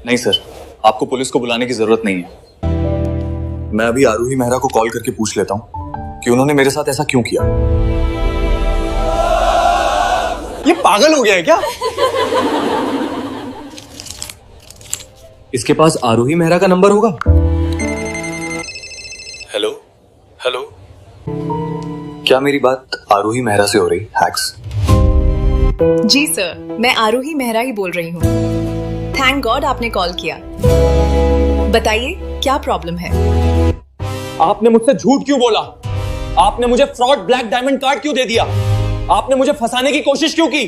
नहीं सर, आपको पुलिस को बुलाने की जरूरत नहीं है। मैं अभी आरूही मेहरा को कॉल करके पूछ लेता हूँ कि उन्होंने मेरे साथ ऐसा क्यों किया। ये पागल हो गया है क्या? इसके पास आरूही मेहरा का नंबर होगा। हेलो हेलो, क्या मेरी बात आरूही मेहरा से हो रही? हैक्स। जी सर, मैं आरूही मेहरा ही बोल रही हूँ। थैंक गॉड आपने कॉल किया। बताइए क्या प्रॉब्लम है? आपने मुझसे झूठ क्यों बोला? आपने मुझे फ्रॉड ब्लैक डायमंड कार्ड क्यों दे दिया? आपने मुझे फंसाने की कोशिश क्यों की?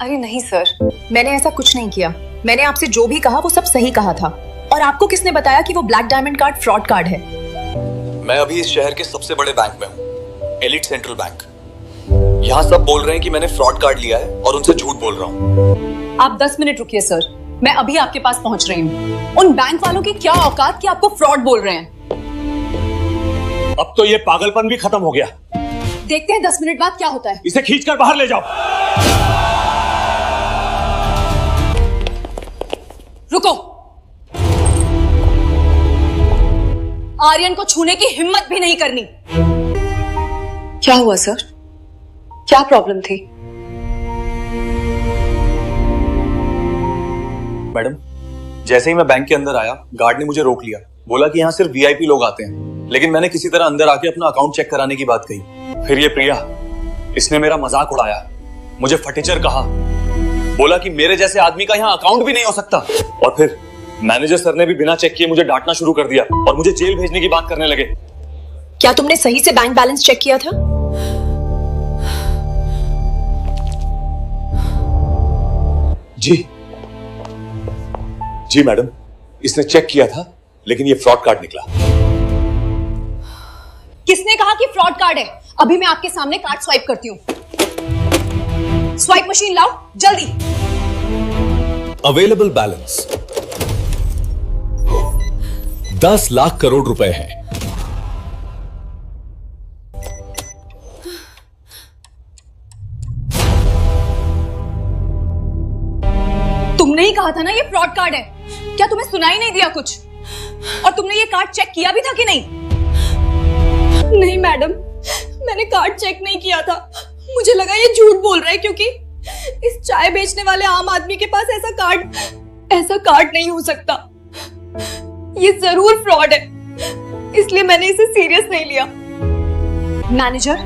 अरे नहीं सर, मैंने ऐसा कुछ नहीं किया। मैंने आपसे जो भी कहा वो सब सही कहा था। और आपको किसने बताया कि वो black diamond card fraud card है? मैं अभी इस शहर के सबसे बड़े बैंक में हूँ, एलिट सेंट्रल बैंक। यहाँ सब बोल रहे हैं कि मैंने फ्रॉड कार्ड लिया है और उनसे झूठ बोल रहा हूँ। आप 10 मिनट रुकिए सर, मैं अभी आपके पास पहुंच रही हूँ। उन बैंक वालों की क्या औकात कि आपको फ्रॉड बोल रहे हैं। अब तो ये पागलपन भी खत्म हो गया। देखते हैं 10 मिनट बाद क्या होता है। इसे खींचकर बाहर ले जाओ। रुको, आर्यन को छूने की हिम्मत भी नहीं करनी। क्या हुआ सर? क्या प्रॉब्लम थी? मैडम, जैसे ही मैं बैंक के अंदर आया, गार्ड ने मुझे रोक लिया। बोला कि यहाँ सिर्फ वीआईपी लोग आते हैं। लेकिन मैंने किसी तरह अंदर आके अपना अकाउंट चेक कराने की बात कही। फिर ये प्रिया, इसने मेरा मजाक उड़ाया, मुझे फटीचर कहा, बोला कि मेरे जैसे आदमी का यहाँ अकाउंट भी नहीं हो सकता। और फिर मैनेजर सर ने भी बिना चेक किए मुझे डांटना शुरू कर दिया और मुझे जेल भेजने की बात करने लगे। क्या तुमने सही से बैंक बैलेंस चेक किया था? जी मैडम, इसने चेक किया था, लेकिन ये फ्रॉड कार्ड निकला। किसने कहा कि फ्रॉड कार्ड है? अभी मैं आपके सामने कार्ड स्वाइप करती हूँ। स्वाइप मशीन लाओ जल्दी। अवेलेबल बैलेंस 10 लाख करोड़ रुपए है। तुमने ही कहा था ना ये फ्रॉड कार्ड है। क्या तुम्हें सुनाई नहीं दिया कुछ? और तुमने ये कार्ड चेक किया भी था कि नहीं? नहीं मैडम, मैंने कार्ड चेक नहीं किया था। मुझे लगा ये झूठ बोल रहा है, क्योंकि इस चाय बेचने वाले आम आदमी के पास ऐसा कार्ड नहीं हो सकता। ये जरूर फ्रॉड है, इसलिए मैंने इसे सीरियस नहीं लिया। मैनेजर,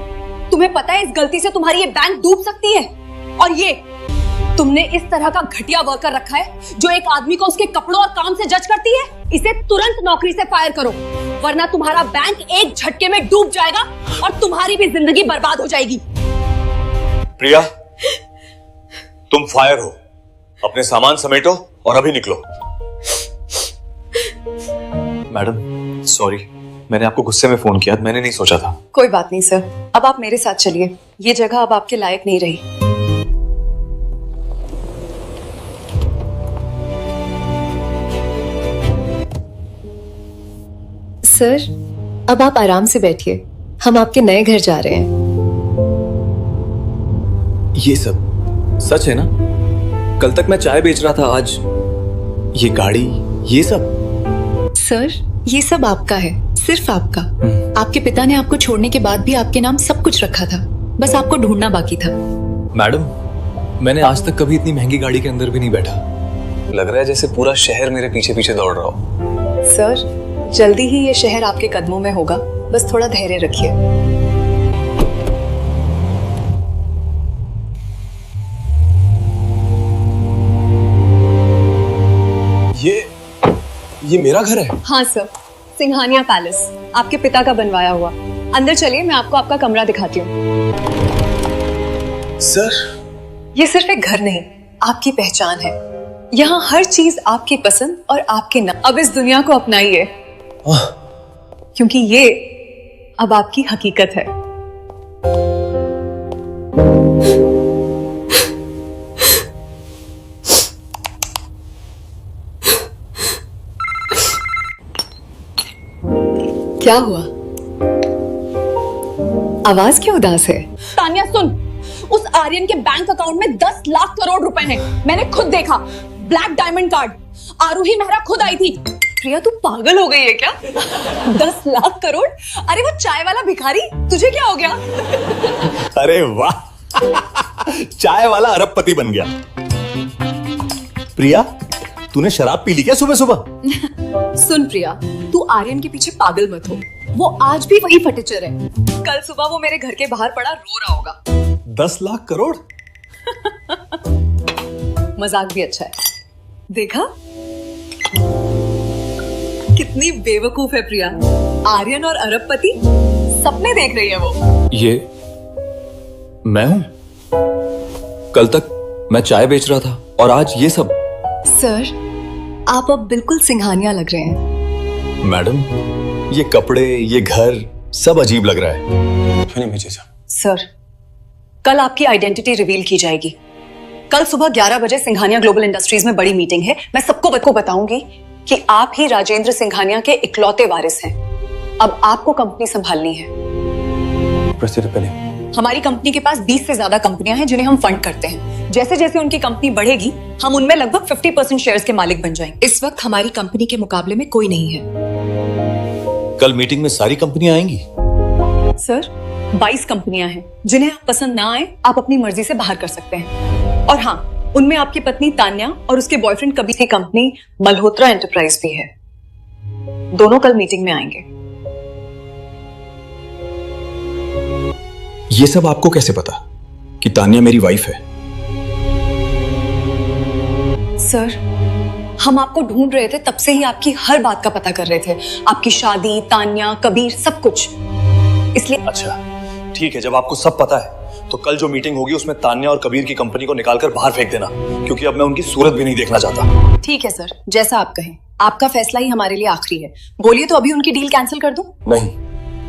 तुम्हें पता है इस गलती से तुम्हारी ये बैंक डूब सकती है। और ये तुमने इस तरह का घटिया वर्कर रखा है जो एक आदमी को उसके कपड़ों और काम से जज करती है। इसे तुरंत नौकरी से फायर करो, वरना तुम्हारा बैंक एक झटके में डूब जाएगा और तुम्हारी भी जिंदगी बर्बाद हो जाएगी। प्रिया, तुम फायर हो। अपने सामान समेटो और अभी निकलो। मैडम सॉरी, मैंने आपको गुस्से में फोन किया, मैंने नहीं सोचा था। कोई बात नहीं सर, अब आप मेरे साथ चलिए। ये जगह अब आपके लायक नहीं रही। सर, अब आप आराम से बैठिए। हम आपके नए घर जा रहे हैं। ये सब सच है ना? कल तक मैं चाय बेच रहा था, आज ये गाड़ी, ये सब? सर, ये सब आपका है, सिर्फ आपका। आपके पिता ने आपको छोड़ने के बाद भी आपके नाम सब कुछ रखा था, बस आपको ढूंढना बाकी था। मैडम, मैंने आज तक कभी इतनी महंगी गाड़ी के अंदर भी नहीं बैठा। लग रहा है जैसे पूरा शहर मेरे पीछे पीछे दौड़ रहा हो। सर, जल्दी ही ये शहर आपके कदमों में होगा, बस थोड़ा धैर्य रखिए। ये मेरा घर है? हाँ सर, सिंघानिया पैलेस, आपके पिता का बनवाया हुआ। अंदर चलिए, मैं आपको आपका कमरा दिखाती हूँ। सर, ये सिर्फ एक घर नहीं, आपकी पहचान है। यहाँ हर चीज आपकी पसंद और आपके नाम। अब इस दुनिया को अपनाइए, क्योंकि ये अब आपकी हकीकत है। क्या हुआ? आवाज क्यों उदास है? तान्या सुन, उस आर्यन के बैंक अकाउंट में 10 लाख करोड़ रुपए हैं। मैंने खुद देखा। ब्लैक डायमंड कार्ड, आरूही मेहरा खुद आई थी। प्रिया तू पागल हो गई है क्या? 10 लाख करोड़? अरे वो चाय वाला भिखारी, तुझे क्या हो गया? अरे वाह चाय वाला अरबपति बन गया। प्रिया तूने शराब पी ली क्या सुबह सुबह? सुन प्रिया, तू आर्यन के पीछे पागल मत हो। वो आज भी वही फटीचर है। कल सुबह वो मेरे घर के बाहर पड़ा रो रहा होगा। 10 लाख करोड़? मजाक भी अच्छा है। देखा कितनी बेवकूफ है प्रिया। आर्यन और अरबपति सपने देख रही है वो। ये मैं हूं? कल तक मैं चाय बेच रहा था और आज ये सब। सर, आप अब बिल्कुल सिंघानिया लग रहे हैं। मैडम, ये कपड़े, ये घर सब अजीब लग रहा है। सर, कल आपकी आइडेंटिटी रिवील की जाएगी। कल सुबह 11 बजे सिंघानिया ग्लोबल इंडस्ट्रीज में बड़ी मीटिंग है। मैं सबको बताऊंगी कि आप ही राजेंद्र सिंघानिया के इकलौते वारिस हैं। अब आपको कंपनी संभालनी है। हमारी कंपनी के पास 20 से ज्यादा कंपनियां हैं जिन्हें हम फंड करते हैं। जैसे जैसे उनकी कंपनी बढ़ेगी, हम उनमें लगभग 50% शेयर्स के मालिक बन जाएंगे। इस वक्त हमारी कंपनी के मुकाबले में कोई नहीं है। कल मीटिंग में सारी कंपनियां आएंगी? सर, 22 कंपनियां हैं जिन्हें आप पसंद ना आए आप अपनी मर्जी से बाहर कर सकते हैं। और हाँ, उनमें आपकी पत्नी तान्या और उसके बॉयफ्रेंड कबीर की कंपनी मल्होत्रा एंटरप्राइज भी है। दोनों कल मीटिंग में आएंगे। ये सब आपको कैसे पता कि तान्या मेरी वाइफ है? सर, हम आपको ढूंढ रहे थे, तब से ही आपकी हर बात का पता कर रहे थे। आपकी शादी, तान्या, कबीर, सब कुछ। इसलिए अच्छा ठीक है, जब आपको सब पता है तो कल जो मीटिंग होगी उसमें तान्या और कबीर की कंपनी को निकालकर बाहर फेंक देना, क्योंकि अब मैं उनकी सूरत भी नहीं देखना चाहता। ठीक है सर, जैसा आप कहें। आपका फैसला ही हमारे लिए आखिरी है। बोलिए तो अभी उनकी डील कैंसिल कर दूं? नहीं,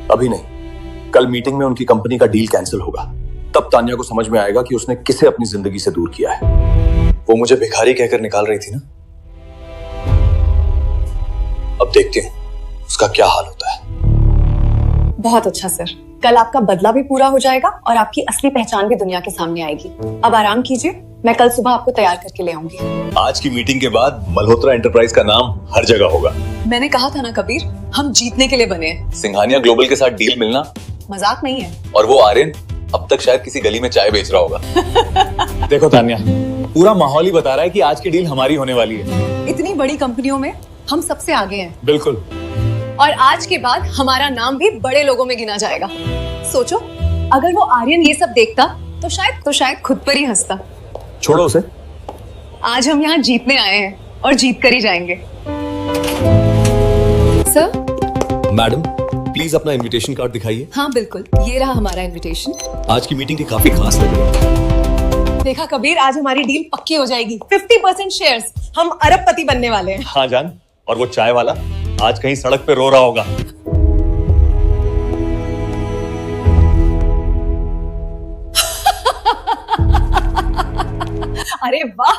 अभी नहीं। कल मीटिंग में उनकी कंपनी का डील कैंसिल होगा। तब तान्या को समझ में आएगा कि उसने किसे अपनी जिंदगी से दूर किया है। वो मुझे भिखारी कहकर निकाल रही थी ना। अब देखती हूँ उसका क्या हाल होता है। बहुत अच्छा सर, कल आपका बदला भी पूरा हो जाएगा और आपकी असली पहचान भी दुनिया के सामने आएगी। अब आराम कीजिए, मैं कल सुबह आपको तैयार करके ले आऊंगी। आज की मीटिंग के बाद मल्होत्रा एंटरप्राइज का नाम हर जगह होगा। मैंने कहा था ना कबीर, हम जीतने के लिए बने हैं। सिंघानिया ग्लोबल के साथ डील मिलना मजाक नहीं है। और वो आर्यन अब तक शायद किसी गली में चाय बेच रहा होगा। देखो तान्या, पूरा माहौल ही बता रहा है कि आज की डील हमारी होने वाली है। इतनी बड़ी कंपनियों में हम सबसे आगे हैं। बिल्कुल। और आज के बाद हमारा नाम भी बड़े लोगों में गिना जाएगा। सोचो, अगर वो आर्यन ये सब देखता तो शायद खुद पर ही हंसता। छोड़ो उसे। आज हम यहाँ जीतने आए हैं और जीत कर ही जाएंगे। सर? मैडम प्लीज अपना इनविटेशन कार्ड दिखाइए। हाँ बिल्कुल, ये रहा हमारा इनविटेशन। आज की मीटिंग की काफी खास लग रही है। देखा कबीर, आज हमारी डील पक्की हो जाएगी। 50% शेयर्स, हम अरबपति बनने वाले हैं। हाँ जान, और वो चाय वाला आज कहीं सड़क पे रो रहा होगा। अरे वाह,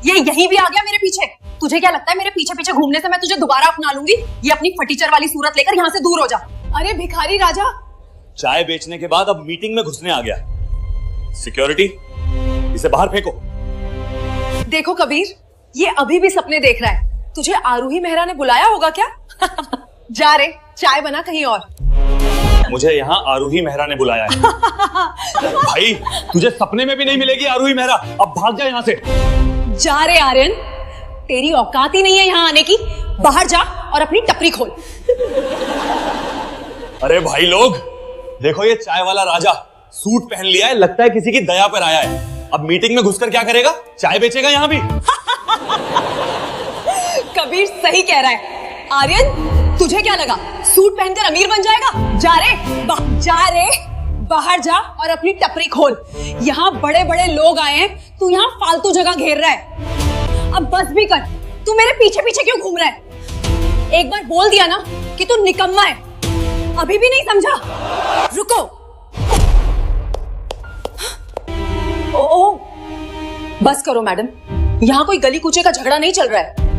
ये यहीं भी आ गया मेरे पीछे। तुझे क्या लगता है मेरे पीछे पीछे घूमने से मैं तुझे दोबारा अपना लूंगी? ये अपनी फटीचर वाली सूरत लेकर यहाँ से दूर हो जा। अरे भिखारी राजा, चाय बेचने के बाद अब मीटिंग में घुसने आ गया। सिक्योरिटी, इसे बाहर फेंको। देखो कबीर, ये अभी भी सपने देख रहा है। तुझे आरूही मेहरा ने बुलाया होगा क्या? जा रे, चाय बना कहीं और। मुझे यहाँ आरूही मेहरा ने बुलाया है। भाई, तुझे सपने में भी नहीं मिलेगी आरूही मेहरा। अब भाग जा यहाँ से। जा रे आर्यन, तेरी औकात ही नहीं है यहाँ आने की। बाहर जा और अपनी टपरी खोल। अरे भाई लोग, देखो ये चाय वाला राजा सूट पहन लिया है, लगता है किसी की दया पर आया है। अब मीटिंग में घुसकर क्या करेगा? चाय बेचेगा यहाँ भी। कबीर सही कह रहा है। आर्यन, तुझे क्या लगा सूट पहनकर अमीर बन जाएगा? जा रे, बाहर जा और अपनी टपरी खोल। यहाँ बड़े बड़े लोग आए हैं, तू यहाँ फालतू जगह घेर रहा है। अब बस भी कर, तू मेरे पीछे पीछे क्यों घूम रहा है? एक बार बोल दिया ना कि तू निकम्मा है, अभी भी नहीं समझा? रुको। ओ, बस करो मैडम, यहाँ कोई गली कूचे का झगड़ा नहीं चल रहा है।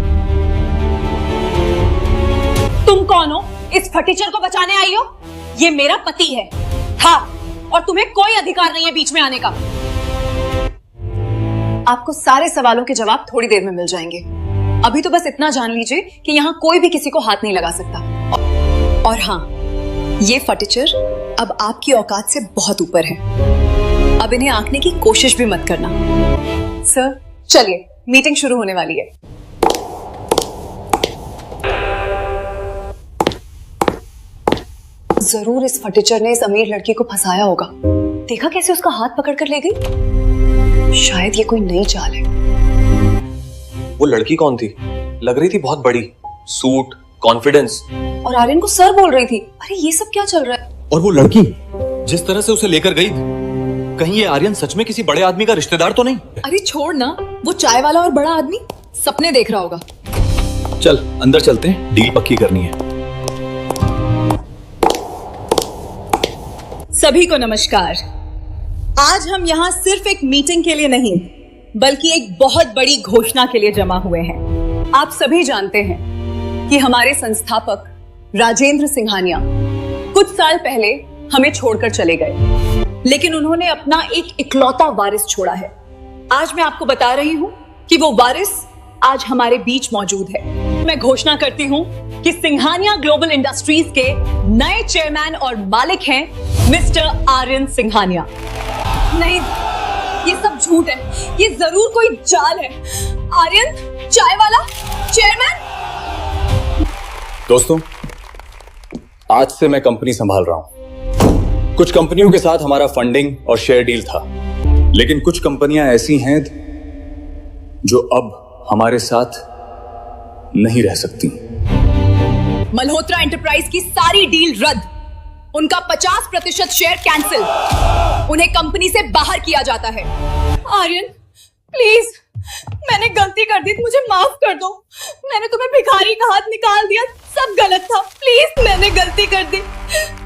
तुम कौन हो? इस फटीचर को बचाने आई हो? ये मेरा पति है, था, और तुम्हें कोई अधिकार नहीं है बीच में आने का। आपको सारे सवालों के जवाब थोड़ी देर में मिल जाएंगे। अभी तो बस इतना जान लीजिए कि यहाँ कोई भी किसी को हाथ नहीं लगा सकता। और हाँ, ये फटीचर अब आपकी औकात से बहुत ऊपर है। अब इन्हें आंकने की कोशिश भी मत करना। सर चलिए, मीटिंग शुरू होने वाली है। जरूर इस फटीचर ने इस अमीर लड़की को फंसाया होगा। देखा कैसे उसका हाथ पकड़कर ले गई। शायद ये कोई नई चाल है। वो लड़की कौन थी? लग रही थी बहुत बड़ी, सूट, कॉन्फिडेंस। और आर्यन को सर बोल रही थी। अरे ये सब क्या चल रहा है? और वो लड़की जिस तरह से उसे लेकर गई, कहीं ये आर्यन सच में किसी बड़े आदमी का रिश्तेदार तो नहीं? अरे छोड़ ना, वो चाय वाला और बड़ा आदमी सपने देख रहा होगा। चल अंदर चलते हैं, डील पक्की करनी है। सभी को नमस्कार। आज हम यहाँ सिर्फ एक मीटिंग के लिए नहीं, बल्कि एक बहुत बड़ी घोषणा के लिए जमा हुए हैं। आप सभी जानते हैं कि हमारे संस्थापक राजेंद्र सिंघानिया कुछ साल पहले हमें छोड़कर चले गए, लेकिन उन्होंने अपना एक इकलौता वारिस छोड़ा है। आज मैं आपको बता रही हूं कि वो वारिस आज हमारे बीच मौजूद है। मैं घोषणा करती हूं कि सिंघानिया ग्लोबल इंडस्ट्रीज के नए चेयरमैन और मालिक हैं मिस्टर आर्यन सिंघानिया। नहीं, ये सब झूठ है। ये जरूर कोई चाल है। आर्यन चाय वाला चेयरमैन। दोस्तों, आज से मैं कंपनी संभाल रहा हूं। कुछ कंपनियों के साथ हमारा फंडिंग और शेयर डील था, लेकिन कुछ कंपनियां ऐसी हैं जो अब हमारे साथ नहीं रह सकती। मल्होत्रा एंटरप्राइज की सारी डील रद्द, उनका 50% शेयर कैंसिल, उन्हें कंपनी से बाहर किया जाता है। आर्यन प्लीज, मैंने गलती कर दी, मुझे माफ कर दो। मैंने तुम्हें भिखारी का हाथ निकाल दिया, सब गलत था। प्लीज, मैंने गलती कर दी,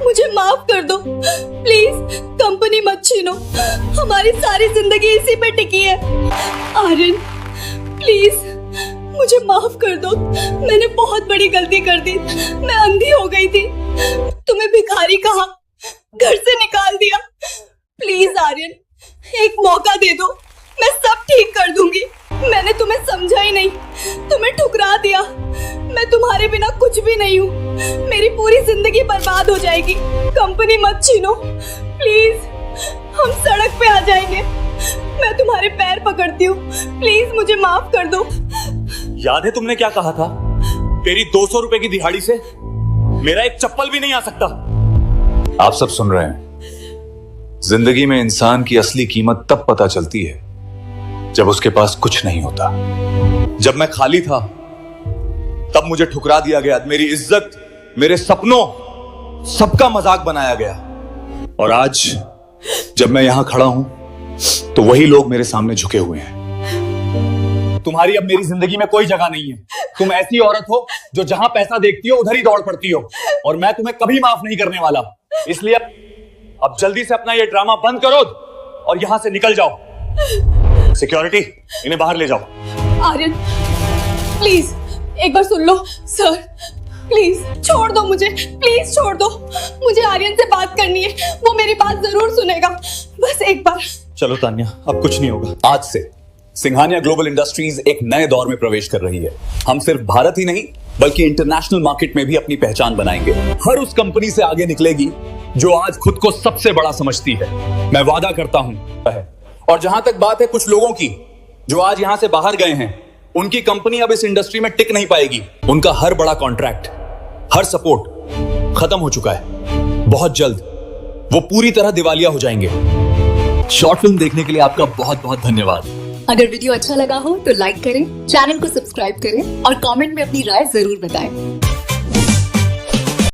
मुझे माफ कर दो। प्लीज कंपनी मत छीनो, हमारी सारी जिंदगी इसी पे टिकी है। आर्यन प्लीज मुझे माफ कर दो, मैंने बहुत बड़ी गलती कर दी। मैं अंधी हो गई थी, तुम्हें भिखारी कहा, घर से निकाल दिया। प्लीज आर्यन, एक मौका दे दो, मैं सब ठीक कर दूंगी। मैंने तुम्हें समझा ही नहीं, तुम्हें ठुकरा दिया। मैं तुम्हारे बिना कुछ भी नहीं हूँ, मेरी पूरी जिंदगी बर्बाद हो जाएगी। कंपनी मत छीनो प्लीज, हम सड़क पे आ जाएंगे। मैं तुम्हारे पैर पकड़ती हूँ, प्लीज मुझे माफ कर दो। याद है तुमने क्या कहा था? तेरी 200 रुपए की दिहाड़ी से मेरा एक चप्पल भी नहीं आ सकता। आप सब सुन रहे हैं, जिंदगी में इंसान की असली कीमत तब पता चलती है जब उसके पास कुछ नहीं होता। जब मैं खाली था तब मुझे ठुकरा दिया गया, मेरी इज्जत, मेरे सपनों, सबका मजाक बनाया गया। और आज जब मैं यहां खड़ा हूं तो वही लोग मेरे सामने झुके हुए हैं। तुम्हारी अब मेरी जिंदगी में कोई जगह नहीं है। तुम ऐसी औरत हो जो जहां पैसा देखती हो उधर ही दौड़ पड़ती हो, और मैं तुम्हें कभी माफ नहीं करने वाला। इसलिए अब जल्दी से अपना ये ड्रामा बंद करो और यहां से निकल जाओ। सिक्योरिटी, इन्हें बाहर ले जाओ। आर्यन प्लीज एक बार सुन लो। सर प्लीज छोड़ दो मुझे, प्लीज छोड़ दो। मुझे आर्यन से बात करनी है, वो मेरी बात जरूर सुनेगा, बस एक बार। चलो तान्या, अब कुछ नहीं होगा। आज से सिंघानिया ग्लोबल इंडस्ट्रीज एक नए दौर में प्रवेश कर रही है। हम सिर्फ भारत ही नहीं बल्कि इंटरनेशनल मार्केट में भी अपनी पहचान बनाएंगे। हर उस कंपनी से आगे निकलेगी जो आज खुद को सबसे बड़ा समझती है। मैं वादा करता हूं। और जहां तक बात है कुछ लोगों की जो आज यहां से बाहर गए हैं, उनकी कंपनी अब इस इंडस्ट्री में टिक नहीं पाएगी। उनका हर बड़ा कॉन्ट्रैक्ट, हर सपोर्ट खत्म हो चुका है। बहुत जल्द वो पूरी तरह दिवालिया हो जाएंगे। शॉर्ट फिल्म देखने के लिए आपका बहुत बहुत धन्यवाद। अगर वीडियो अच्छा लगा हो तो लाइक करें, चैनल को सब्सक्राइब करें और कमेंट में अपनी राय जरूर बताएं।